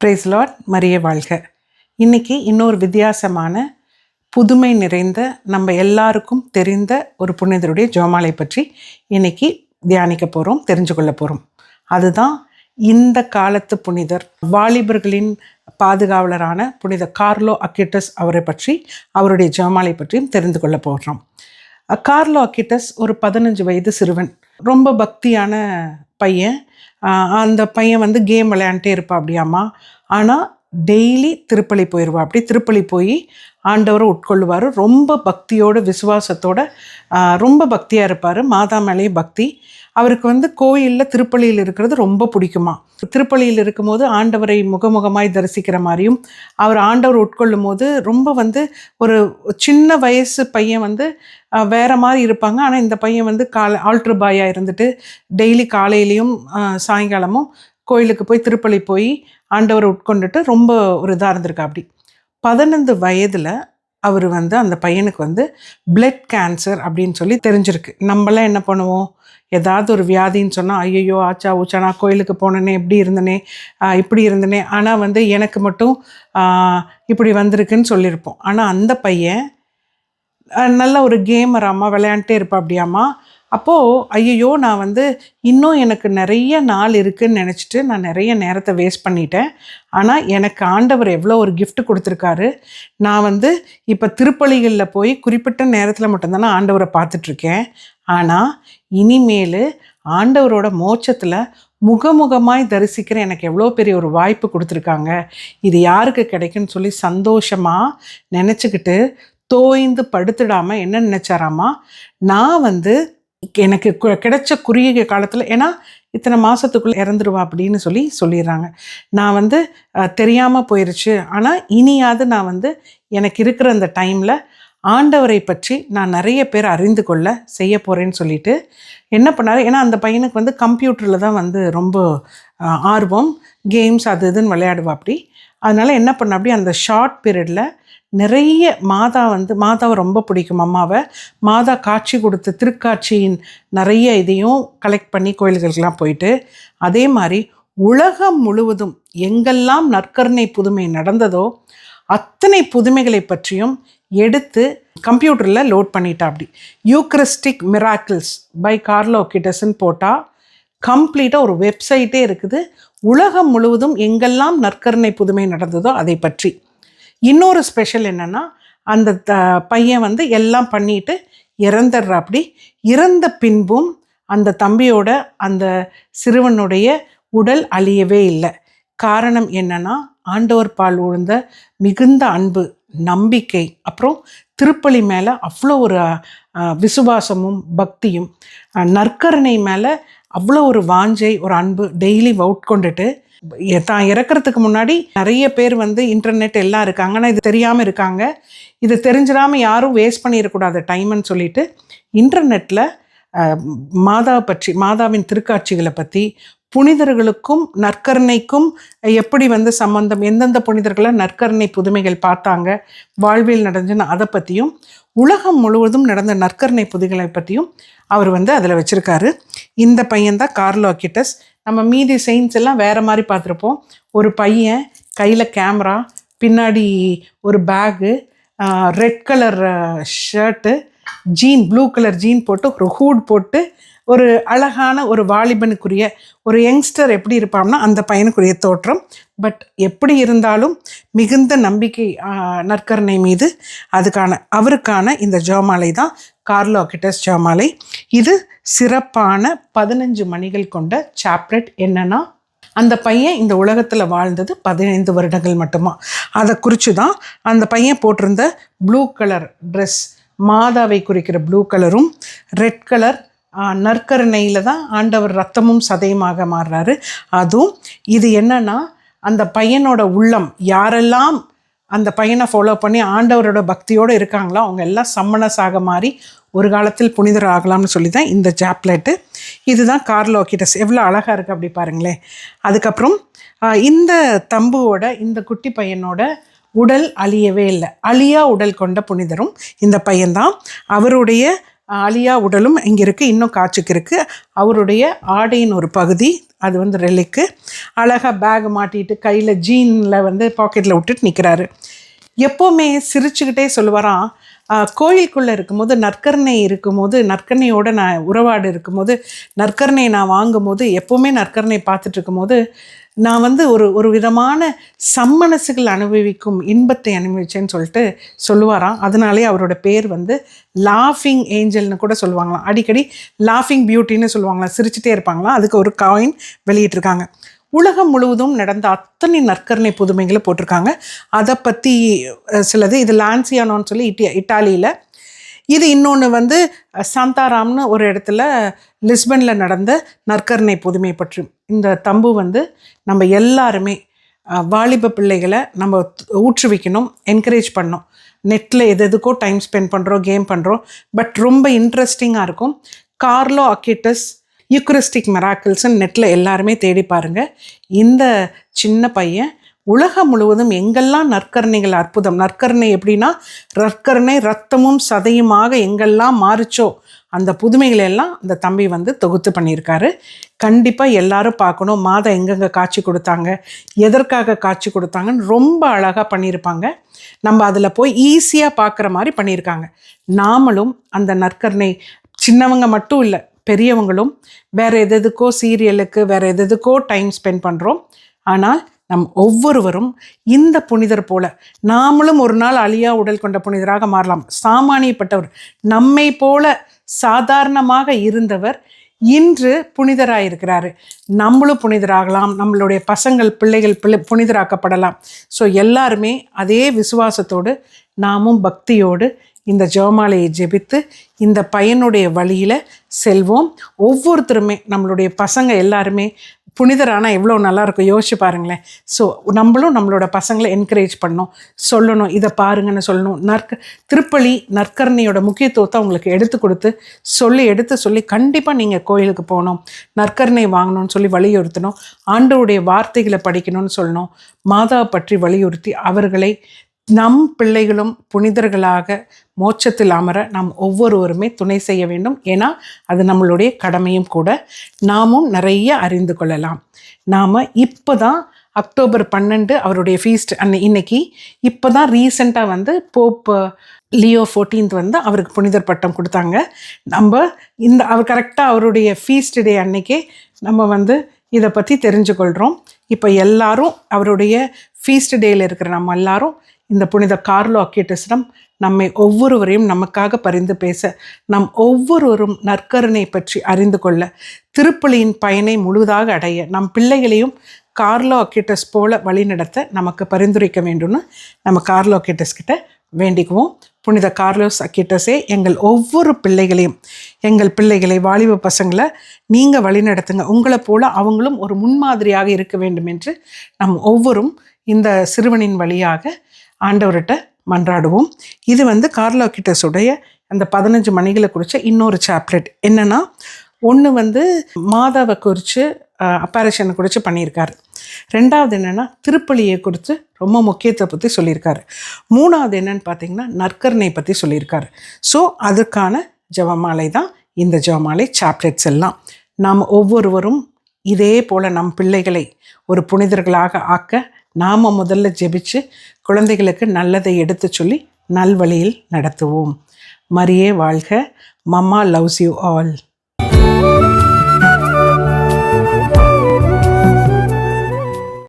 Price Lord, மரியே வாழ்க. இன்னைக்கு இன்னொரு வித்தியாசமான புதுமை நிறைந்த நம்ம எல்லாருக்கும் தெரிந்த ஒரு புனிதருடைய ஜெபமாலை பற்றி இன்னைக்கு தியானிக்க போகிறோம், தெரிஞ்சு கொள்ள போகிறோம். அதுதான் இந்த காலத்து புனிதர், வாலிபர்களின் பாதுகாவலரான புனித கார்லோ அக்யூட்டஸ் அவரை பற்றி, அவருடைய ஜெபமாலை பற்றியும் தெரிந்து கொள்ள போகிறோம். கார்லோ அக்யூட்டஸ் ஒரு 15 வயது சிறுவன், ரொம்ப பக்தியான பையன். அந்த பையன் கேம் விளையாண்டே இருப்பா அப்படியாமா. ஆனால் டெய்லி திருப்பலி போயிடுவா. அப்படி திருப்பலி போய் ஆண்டவரை உட்கொள்ளுவார். ரொம்ப பக்தியோடு விசுவாசத்தோட ரொம்ப பக்தியாக இருப்பார். மாதா மேலேயே பக்தி. அவருக்கு கோயிலில் திருப்பலியில் இருக்கிறது ரொம்ப பிடிக்குமா. திருப்பலியில் இருக்கும்போது ஆண்டவரை முகமுகமாய் தரிசிக்கிற மாதிரியும், அவர் ஆண்டவர் உட்கொள்ளும் போது ரொம்ப ஒரு சின்ன வயசு பையன் வேறு மாதிரி இருப்பாங்க. ஆனால் இந்த பையன் ஆல்ட்ரு பாயாக இருந்துட்டு டெய்லி காலையிலையும் சாயங்காலமும் கோயிலுக்கு போய் திருப்பலி போய் ஆண்டவரை உட்கொண்டுட்டு ரொம்ப ஒரு இதாக இருந்திருக்கா. அப்படி 15 வயதில் அவர் அந்த பையனுக்கு பிளட் கேன்சர் அப்படின்னு சொல்லி தெரிஞ்சிருக்கு. நம்மளாம் என்ன பண்ணுவோம், ஏதாவது ஒரு வியாதின்னு சொன்னால் ஐயோ ஆச்சா ஊச்சா, நான் கோயிலுக்கு போனேனே, இப்படி இருந்தனே, இப்படி இருந்தனே, ஆனால் எனக்கு மட்டும் இப்படி வந்திருக்குன்னு சொல்லியிருப்போம். ஆனால் அந்த பையன் நல்ல ஒரு கேமராம்மா, விளையாண்டே இருப்பா அப்படியாம்மா. அப்போது ஐயோ நான் இன்னும் எனக்கு நிறைய நாள் இருக்குதுன்னு நினச்சிட்டு நான் நிறைய நேரத்தை வேஸ்ட் பண்ணிட்டேன். ஆனால் எனக்கு ஆண்டவர் எவ்வளோ ஒரு கிஃப்ட் கொடுத்துருக்காரு. நான் இப்போ திருப்பலிகளில் போய் குறிப்பிட்ட நேரத்தில் மட்டும்தானே ஆண்டவரை பார்த்துட்ருக்கேன். ஆனால் இனிமேல் ஆண்டவரோட மோட்சத்தில் முகமுகமாய் தரிசிக்கிற எனக்கு எவ்வளோ பெரிய ஒரு வாய்ப்பு கொடுத்துருக்காங்க. இது யாருக்கு கிடைக்குன்னு சொல்லி சந்தோஷமாக நினச்சிக்கிட்டு தோய்ந்து படுத்துடாமல் என்ன நினச்சாராமா, நான் எனக்கு கிடைச்ச குறுகிய காலத்தில், ஏன்னா இத்தனை மாதத்துக்குள்ளே இறந்துருவா அப்படின்னு சொல்லிடுறாங்க. நான் தெரியாமல் போயிடுச்சு. ஆனால் இனியாவது நான் எனக்கு இருக்கிற அந்த டைமில் ஆண்டவரை பற்றி நான் நிறைய பேர் அறிந்து கொள்ள செய்ய போகிறேன்னு சொல்லிட்டு என்ன பண்ணார். ஏன்னா அந்த பையனுக்கு கம்ப்யூட்டரில் தான் ரொம்ப ஆர்வம், கேம்ஸ் அது இதுன்னு விளையாடுவா. அப்படி அதனால் என்ன பண்ண, அப்படி அந்த ஷார்ட் பீரியடில் நிறைய மாதாவை ரொம்ப பிடிக்கும் அம்மாவை. மாதா காட்சி கொடுத்த திருக்காட்சியின் நிறைய இதையும் கலெக்ட் பண்ணி கோயில்களுக்கெல்லாம் போயிட்டு, அதே மாதிரி உலகம் முழுவதும் எங்கெல்லாம் நற்கருணை புதுமை நடந்ததோ அத்தனை புதுமைகளை பற்றியும் எடுத்து கம்ப்யூட்டரில் லோட் பண்ணிட்டா. அப்படி யூக்ரிஸ்டிக் மிராக்கிள்ஸ் பை கார்லோ அக்யூட்டஸ்ன்னு போட்டால் கம்ப்ளீட்டாக ஒரு வெப்சைட்டே இருக்குது. உலகம் முழுவதும் எங்கெல்லாம் நற்கருணை புதுமை நடந்ததோ அதை பற்றி. இன்னொரு ஸ்பெஷல் என்னென்னா, அந்த பையன் எல்லாம் பண்ணிட்டு இறந்துடுற. அப்படி இறந்த பின்பும் அந்த தம்பியோட அந்த சிறுவனுடைய உடல் அழியவே இல்லை. காரணம் என்னென்னா, ஆண்டவர் பால் உழுந்த மிகுந்த அன்பு, நம்பிக்கை, அப்புறம் திருப்பலி மேலே அவ்வளோ ஒரு விசுவாசமும் பக்தியும், நற்கருணை மேலே அவ்வளோ ஒரு வாஞ்சை, ஒரு அன்பு டெய்லி உட்கொண்டுட்டு தான் இறக்கிறதுக்கு முன்னாடி நிறைய பேர் இன்டர்நெட் எல்லாம் இருக்காங்க, ஆனால் இது தெரியாமல் இருக்காங்க. இது தெரிஞ்சிடாமல் யாரும் வேஸ்ட் பண்ணிடக்கூடாது டைம்னு சொல்லிட்டு இன்டர்நெட்டில் மாதாவை பற்றி, மாதாவின் திருக்காட்சிகளை பற்றி, புனிதர்களுக்கும் நற்கருணைக்கும் எப்படி சம்பந்தம், எந்தெந்த புனிதர்களை நற்கருணை புதுமைகள் பார்த்தாங்க, வாழ்வில் நடந்துன்னு அதை பற்றியும், உலகம் முழுவதும் நடந்த நற்கருணை புதுமைகளை பற்றியும் அவர் அதில் வச்சுருக்காரு. இந்த பையன்தான் கார்லோ அக்யூட்டஸ். நம்ம மீதி செயின்ஸ் எல்லாம் வேறு மாதிரி பார்த்துருப்போம். ஒரு பையன் கையில் கேமரா, பின்னாடி ஒரு bag, red colour shirt, jean, blue colour jean போட்டு, ஒரு ஹூட் போட்டு, ஒரு அழகான ஒரு வாலிபனுக்குரிய ஒரு யங்ஸ்டர் எப்படி இருப்பான்னா அந்த பையனுக்குரிய தோற்றம். பட் எப்படி இருந்தாலும் மிகுந்த நம்பிக்கை நற்கருணை மீது, அவருக்கான இந்த ஜெபமாலை தான் கார்லோ அக்யூட்டஸ் ஜெபமாலை. இது சிறப்பான 15 மணிகள் கொண்ட சாப்லெட். என்னன்னா, அந்த பையன் இந்த உலகத்தில் வாழ்ந்தது 15 வருடங்கள் மட்டுமா. அதை குறித்து தான் அந்த பையன் போட்டிருந்த ப்ளூ கலர் ட்ரெஸ், மாதாவை குறிக்கிற ப்ளூ கலரும், ரெட் கலர் நற்கருணையில் தான் ஆண்டவர் ரத்தமும் சதையுமாக மாறுறாரு. அதுவும் இது என்னன்னா, அந்த பையனோட உள்ளம், யாரெல்லாம் அந்த பையனை ஃபாலோ பண்ணி ஆண்டவரோட பக்தியோடு இருக்காங்களோ அவங்க எல்லாம் சம்மணஸாக மாறி ஒரு காலத்தில் புனிதர் ஆகலாம்னு சொல்லி தான் இந்த சாப்லெட்டு. இதுதான் கார்லோ அக்யூட்டஸ். எவ்வளோ அழகாக இருக்குது அப்படி பாருங்களேன். அதுக்கப்புறம் இந்த தம்புவோட, இந்த குட்டி பையனோட உடல் அழியவே இல்லை. அழியா உடல் கொண்ட புனிதரும் இந்த பையன்தான். அவருடைய அழியா உடலும் இங்கே இருக்குது, இன்னும் காட்சிக்கு இருக்குது. அவருடைய ஆடையின் ஒரு பகுதி அது வந்து ரெலிக்கு. அழகாக பேக் மாட்டிட்டு கையில் ஜீனில் வந்து பாக்கெட்டில் விட்டுட்டு நிற்கிறாரு. எப்போவுமே சிரிச்சுக்கிட்டே சொல்லுவாராம், கோயிலுக்குள்ளே இருக்கும்போது நற்கருணை இருக்கும்போது, நற்கருணையோடு நான் உறவாடு இருக்கும்போது, நற்கருணை நான் வாங்கும்போது, எப்போவுமே நற்கருணை பார்த்துட்டு இருக்கும்போது நான் வந்து ஒரு விதமான சம்மனசுகள் அனுபவிக்கும் இன்பத்தை அனுபவிச்சேன்னு சொல்லிட்டு சொல்லுவாராம். அதனாலே அவரோட பேர் வந்து லாஃபிங் ஏஞ்சல்னு கூட சொல்லுவாங்களாம். அடிக்கடி லாஃபிங் பியூட்டின்னு சொல்லுவாங்களாம், சிரிச்சுட்டே இருப்பாங்களாம். அதுக்கு ஒரு காயின் வெளியிட்டிருக்காங்க. உலகம் முழுவதும் நடந்த அத்தனை நற்கருணை புதுமைகளை போட்டிருக்காங்க. அதை பற்றி சிலது. இது லான்சியானோன்னு சொல்லி இட்டாலியில். இது இன்னொன்று வந்து சாந்தாராம்னு ஒரு இடத்துல லிஸ்பனில் நடந்த நற்கருணை புதுமை பற்றி. இந்த தம்பு வந்து நம்ம எல்லாருமே வாலிப பிள்ளைகளை நம்ம ஊற்றுவிக்கணும், என்கரேஜ் பண்ணணும். நெட்டில் எதுக்கோ டைம் ஸ்பெண்ட் பண்ணுறோம், கேம் பண்ணுறோம், பட் ரொம்ப இன்ட்ரெஸ்டிங்காக இருக்கும். கார்லோ அக்கிட்டஸ் யூக்ரிஸ்டிக் மிராக்கிள்ஸ்ன்னு நெட்டில் எல்லாருமே தேடி பாருங்கள். இந்த சின்ன பையன் உலகம் முழுவதும் எங்கெல்லாம் நற்கருணைகள் அற்புதம், நற்கருணை எப்படின்னா நற்கருணை ரத்தமும் சதையுமாக எங்கெல்லாம் மாறிச்சோ அந்த புதுமைகளை எல்லாம் இந்த தம்பி வந்து தொகுத்து பண்ணியிருக்காரு. கண்டிப்பாக எல்லாரும் பார்க்கணும். மாதா எங்கெங்கே காட்சி கொடுத்தாங்க, எதற்காக காட்சி கொடுத்தாங்கன்னு ரொம்ப அழகாக பண்ணியிருப்பாங்க. நம்ம அதில் போய் ஈஸியாக பார்க்குற மாதிரி பண்ணியிருக்காங்க. நாமளும் அந்த நற்கருணை, சின்னவங்க மட்டும் இல்லை, பெரியவங்களும் வேறு எதுக்கோ சீரியலுக்கு வேறு எதுக்கோ டைம் ஸ்பெண்ட் பண்ணுறோம். ஆனால் நம் ஒவ்வொருவரும் இந்த புனிதர் போல நாமளும் ஒரு நாள் அழியா உடல் கொண்ட புனிதராக மாறலாம். சாமானியப்பட்டவர், நம்மை போல சாதாரணமாக இருந்தவர் இன்று புனிதராயிருக்கிறாரு. நம்மளும் புனிதராகலாம், நம்மளுடைய பிள்ளைகள் புனிதராக்கப்படலாம். ஸோ எல்லாருமே அதே விசுவாசத்தோடு நாமும் பக்தியோடு இந்த ஜெபமாலையை ஜெபித்து இந்த பையனுடைய வழியில் செல்வோம். ஒவ்வொருத்தருமே நம்மளுடைய பசங்க எல்லாருமே புனிதரானால் எவ்வளோ நல்லாயிருக்கும் யோசிச்சு பாருங்களேன். ஸோ நம்மளும் நம்மளோட பசங்களை என்கரேஜ் பண்ணணும், சொல்லணும், இதை பாருங்கன்னு சொல்லணும். திருப்பலி நற்கருணையோட முக்கியத்துவத்தை அவங்களுக்கு எடுத்து சொல்லி கண்டிப்பாக நீங்கள் கோயிலுக்கு போகணும், நற்கருணை வாங்கணும்னு சொல்லி வலியுறுத்தணும். ஆண்டவருடைய வார்த்தைகளை படிக்கணும்னு சொல்லணும். மாதாவை பற்றி வலியுறுத்தி அவர்களை நம் பிள்ளைகளும் புனிதர்களாக மோட்சத்தில் அமர நாம் ஒவ்வொருவருமே துணை செய்ய வேண்டும். ஏன்னா அது நம்மளுடைய கடமையும் கூட. நாமும் நிறைய அறிந்து கொள்ளலாம். நாம் இப்போ தான் அக்டோபர் 12 அவருடைய ஃபீஸ்ட் இன்னைக்கு இப்போ தான் ரீசெண்டாக வந்து போப் லியோ 14 வந்து அவருக்கு புனிதர் பட்டம் கொடுத்தாங்க. அவர் கரெக்டாக அவருடைய ஃபீஸ்ட் டே அன்னைக்கே நம்ம வந்து இதை பற்றி தெரிஞ்சுக்கொள்கிறோம். இப்போ எல்லாரும் அவருடைய ஃபீஸ்ட் டேயில் இருக்கிற நம்ம எல்லாரும் இந்த புனித கார்லோ அக்கிட்டஸிடம் நம்மை ஒவ்வொருவரையும் நமக்காக பரிந்து பேச, நம் ஒவ்வொருவரும் நற்கருணை பற்றி அறிந்து கொள்ள, திருப்பலியின் பயனை முழுதாக அடைய, நம் பிள்ளைகளையும் கார்லோ அக்கிட்டஸ் போல வழிநடத்த நமக்கு பரிந்துரைக்க வேண்டும்னு நம்ம கார்லோ அக்கிட்டஸ் கிட்ட வேண்டிக்குவோம். புனித கார்லோஸ் அக்கிட்டஸே, எங்கள் ஒவ்வொரு பிள்ளைகளையும், எங்கள் பிள்ளைகளை, வாலிப பசங்களை நீங்கள் வழிநடத்துங்க. உங்களை போல அவங்களும் ஒரு முன்மாதிரியாக இருக்க வேண்டும் என்று நம் ஒவ்வொரும் இந்த சிறுவனின் வழியாக ஆண்டவர்கிட்ட மன்றாடுவோம். இது வந்து கார்லோ அக்கிட்டஸுடைய அந்த 15 மணிகளை குறித்த இன்னொரு சாப்லெட். என்னென்னா, ஒன்று வந்து மாதாவை குறித்து அப்பேரிஷனை குறித்து பண்ணியிருக்காரு. ரெண்டாவது என்னென்னா திருப்பலியை குறித்து ரொம்ப முக்கியத்தை பற்றி சொல்லியிருக்காரு. மூணாவது என்னன்னு பார்த்தீங்கன்னா நற்கருணை பற்றி சொல்லியிருக்காரு. ஸோ அதுக்கான ஜெபமாலை தான் இந்த ஜெபமாலை சாப்லெட்ஸ் எல்லாம். நாம் ஒவ்வொருவரும் இதே போல் நம் பிள்ளைகளை ஒரு புனிதர்களாக ஆக்க நாம் முதல்ல ஜெபிச்சு குழந்தைகளுக்கு நல்லதை எடுத்து சொல்லி நல்வழியில் நடத்துவோம். மரியே வாழ்க. Mamma loves you all.